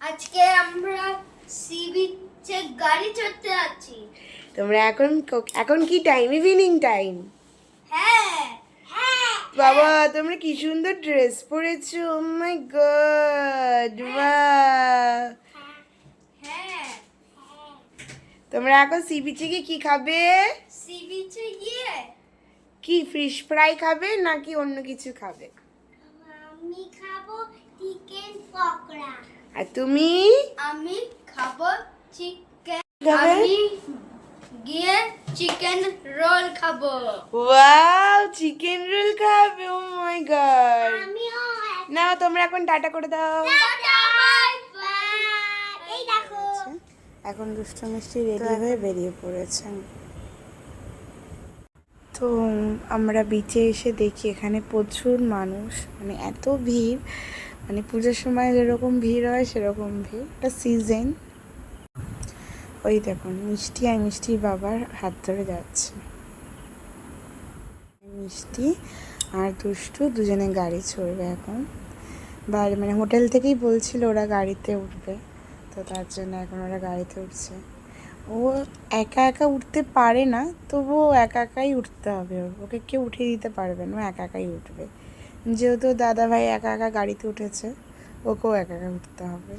আজকে আমরা সি বিচে গাড়ি চড়তে যাচ্ছি। তোমরা এখন কি টাইম? Evening time. হ্যাঁ হ্যাঁ বাবা তোমরা কি সুন্দর ড্রেস পরেছো, ও মাই গড। বাহ, হ্যাঁ তোমরা এখন সি বিচে গিয়ে কি খাবে? সি বিচে গিয়ে কি ফিশ ফ্রাই খাবে নাকি অন্য কিছু খাবে? আমি খাবো চিকেন পকোড়া। আর তুমি? আমি খাবো চিকেন। খাবে? আমি গিয়ে চিকেন রোল খাবো। ওয়াও, চিকেন রোল খাবে, ও মাই গড। আমিও না তোমরা এখন টাটা করে দাও। Tata bye bye. এই দেখো এখন দুষ্টু মিষ্টি রেডি হয়ে বেরিয়ে পড়েছে। তো আমরা বিচে এসে দেখি এখানে প্রচুর মানুষ, মানে এত ভিড়, মানে পুজোর সময় যেরকম ভিড় হয় সেরকম ভিড়। একটা সিজন। ওই দেখুন মিষ্টি আর মিষ্টির বাবার হাত ধরে যাচ্ছে। মিষ্টি আর দুষ্টু দুজনে গাড়ি চড়বে এখন। বাইরে মানে হোটেল থেকেই বলছিল ওরা গাড়িতে উঠবে, তো তার জন্য এখন ওরা গাড়িতে উঠছে। ও একা একা উঠতে পারে না, তবুও একা একাই উঠতে হবে, ওকে কেউ উঠিয়ে দিতে পারবে না, ও একা একাই উঠবে। যেহেতু দাদা ভাই একা একা গাড়িতে উঠেছে, ওকেও একা একা উঠতে হবে।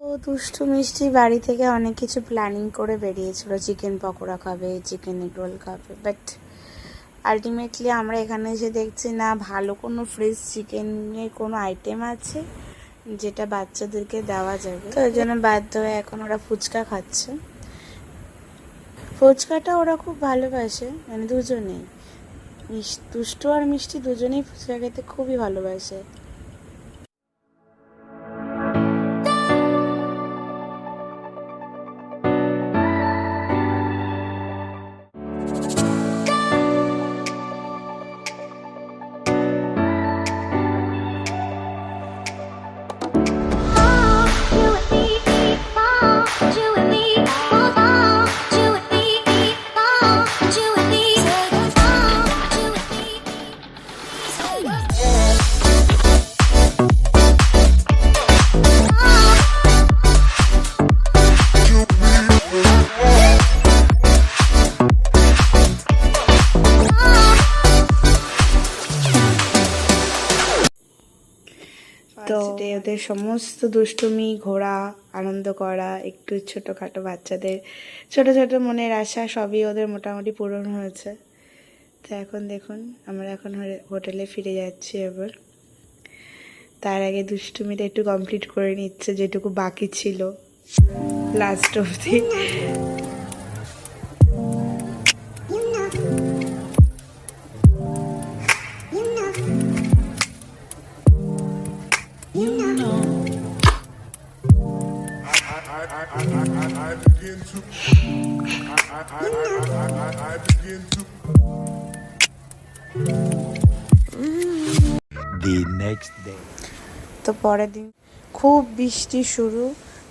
তো দুষ্টু মিষ্টি বাড়ি থেকে অনেক কিছু প্ল্যানিং করে বেরিয়েছিল, চিকেন পকোড়া খাবে, চিকেন রোল খাবে, বাট আলটিমেটলি আমরা এখানে এসে দেখছি না ভালো কোনো ফ্রেশ চিকেনের কোনো আইটেম আছে যেটা বাচ্চাদেরকে দেওয়া যাবে। তো ওই জন্য বাধ্য হয়ে এখন ওরা ফুচকা খাচ্ছে। ফুচকাটা ওরা খুব ভালোবাসে, মানে দুজনেই, দুষ্টু আর মিষ্টি দুজনেই ফুচকা খেতে খুবই ভালোবাসে। তো ওদের সমস্ত দুষ্টুমি, ঘোরা, আনন্দ করা, একটু ছোটোখাটো বাচ্চাদের ছোট ছোট মনের আশা সবই ওদের মোটামুটি পূরণ হয়েছে। তো এখন দেখুন আমরা এখন হোটেলে ফিরে যাচ্ছি এবার। তার আগে দুষ্টুমিটা একটু কমপ্লিট করে নিচ্ছে যেটুকু বাকি ছিল লাস্ট অবধি। তো পরের দিন খুব বৃষ্টি শুরু,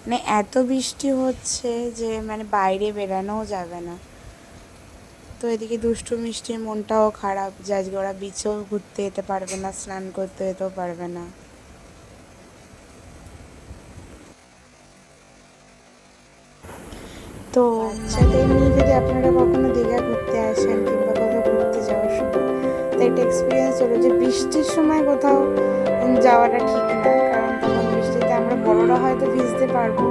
মানে এত বৃষ্টি হচ্ছে যে মানে বাইরে বেরানোও যাবে না। তো এদিকে দুষ্টু মিষ্টির মনটাও খারাপ যে আজকে ওরা বিচেও ঘুরতে যেতে পারবে না, স্নান করতে যেতেও পারবে না। তো বাচ্চাদের নিয়ে যদি আপনারা কখনো দীঘা ঘুরতে আসেন কিংবা কোথাও ঘুরতে যাওয়ার সময়, তো একটা এক্সপিরিয়েন্স হলো যে বৃষ্টির সময় কোথাও যাওয়াটা ঠিক না, কারণ তখন বৃষ্টিতে আমরা বড়রা হয়তো ভিজতে পারবো,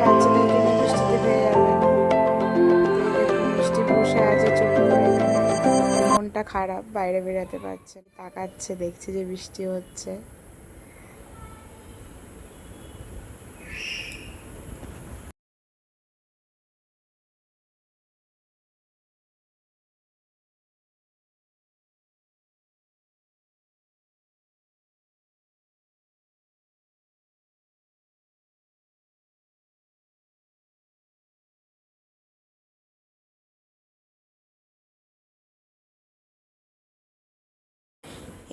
বাচ্চাদেরকে নিয়ে বৃষ্টিতে পেয়ে যাবে না। বৃষ্টি বসে আছে চুপ করে, মনটা খারাপ, বাইরে বেরোতে পারছে, তাকাচ্ছে দেখছে যে বৃষ্টি হচ্ছে।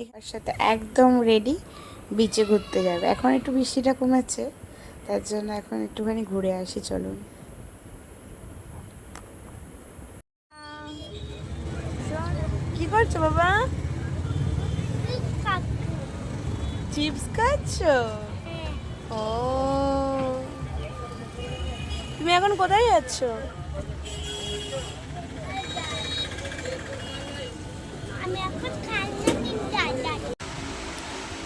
এর সাথে একদম রেডি বিচে ঘুরতে যাবে। এখন একটু বৃষ্টিটা কমেছে, তার জন্য এখন একটুখানি ঘুরে আসি, চলুন। কি করছো বাবা? চিপস খাচ্ছো? ও, তুমি এখন কোথায় যাচ্ছ?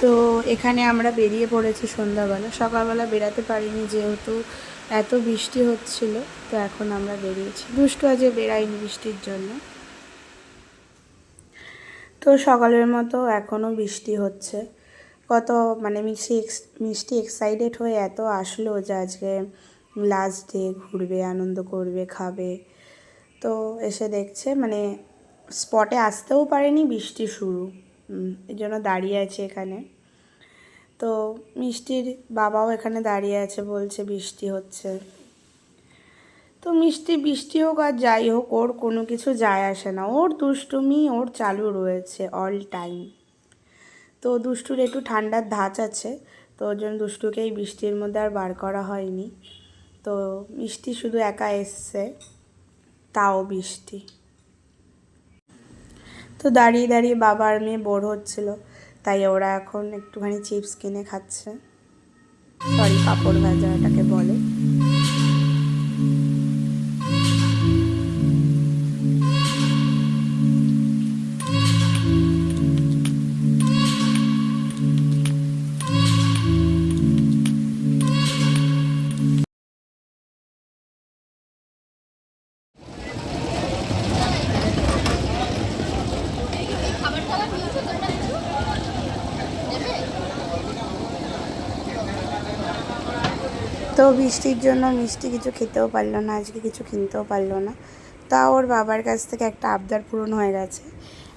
তো এখানে আমরা বেরিয়ে পড়েছি সন্ধ্যাবেলা। সকালবেলা বেরাতে পারিনি যেহেতু এত বৃষ্টি হচ্ছিল, তো এখন আমরা বেরিয়েছি। দুষ্টু আজকে বেরাইনি বৃষ্টির জন্য। তো সকালের মতো এখনও বৃষ্টি হচ্ছে। কত মানে মিষ্টি এক্সাইটেড হয়ে এত আসলো যে আজকে লাস্ট ডে, ঘুরবে, আনন্দ করবে, খাবে। তো এসে দেখছে মানে স্পটে আসতেও পারেনি, বৃষ্টি শুরু। এই জন্য দাঁড়িয়ে আছে এখানে। তো মিষ্টির বাবাও এখানে দাঁড়িয়ে আছে, বলছে বৃষ্টি হচ্ছে। তো বৃষ্টি হোক আর যাই হোক, ওর কোনো কিছু যায় আসে না। ওর দুষ্টুমি ওর চালু রয়েছে অল টাইম। তো দুষ্টুর একটু ঠান্ডার ধাঁচ আছে, তো ওর জন্য দুষ্টুকে এই বৃষ্টির মধ্যে আর বার করা হয়নি। তো মিষ্টি শুধু একা এসছে, তাও বৃষ্টি। তো দাঁড়িয়ে দাঁড়িয়ে বাবা আর মেয়ে বোর হচ্ছিল, তাই ওরা এখন একটুখানি চিপস কিনে খাচ্ছে। সরি, পাঁপড় ভাজা এটাকে বলে। তো বৃষ্টির জন্য মিষ্টি কিছু খেতেও পারলো না, আজকে কিছু কিনতেও পারলো না। তা ওর বাবার কাছ থেকে একটা আবদার পূরণ হয়ে গেছে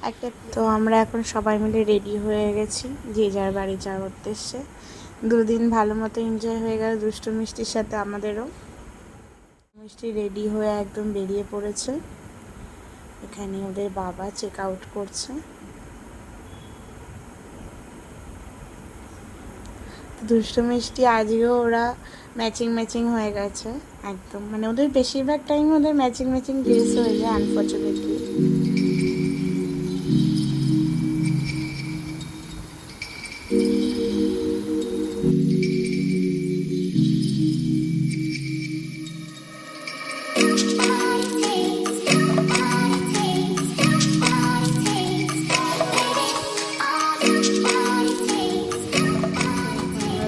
একটা। তো আমরা এখন সবাই মিলে রেডি হয়ে গেছি যে যার বাড়ি যাওয়ার উদ্দেশ্যে। দুদিন ভালো মতো এনজয় হয়ে গেল দুষ্টু মিষ্টির সাথে আমাদেরও। মিষ্টি রেডি হয়ে একদম বেরিয়ে পড়েছে। এখানে ওদের বাবা চেক আউট করছে। দুষ্টু মিষ্টি আজকেও ওরা ম্যাচিং হয়ে গেছে একদম। মানে ওদের বেশিরভাগ টাইম ওদের ম্যাচিং ড্রেস হয়ে যায় আনফর্চুনেটলি।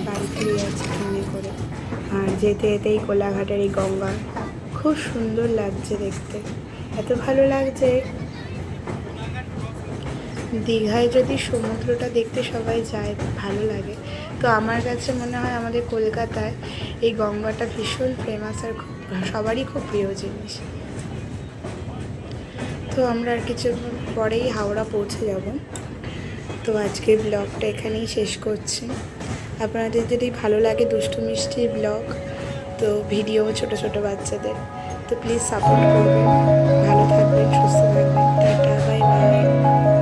বাড়ি ফিরে যাচ্ছি ট্রেনে করে। আর যেতে যেতেই কোলাঘাটের এই গঙ্গা খুব সুন্দর লাগছে দেখতে, এত ভালো লাগছে। দীঘায় যদি সমুদ্রটা দেখতে সবাই যায় ভালো লাগে, তো আমার কাছে মনে হয় আমাদের কলকাতায় এই গঙ্গাটা ভীষণ ফেমাস আর সবারই খুব প্রিয় জিনিস। তো আমরা আর কিছু পরেই হাওড়া পৌঁছে যাব। তো আজকের ব্লগটা এখানেই শেষ করছি। আপনাদের যদি ভালো লাগে দুষ্টু মিষ্টির ব্লগ, তো ভিডিও ছোট ছোট বাচ্চাদের, তো প্লিজ সাপোর্ট করবেন। ভালো থাকবেন, সুস্থ থাকবেন। Tata, bye bye.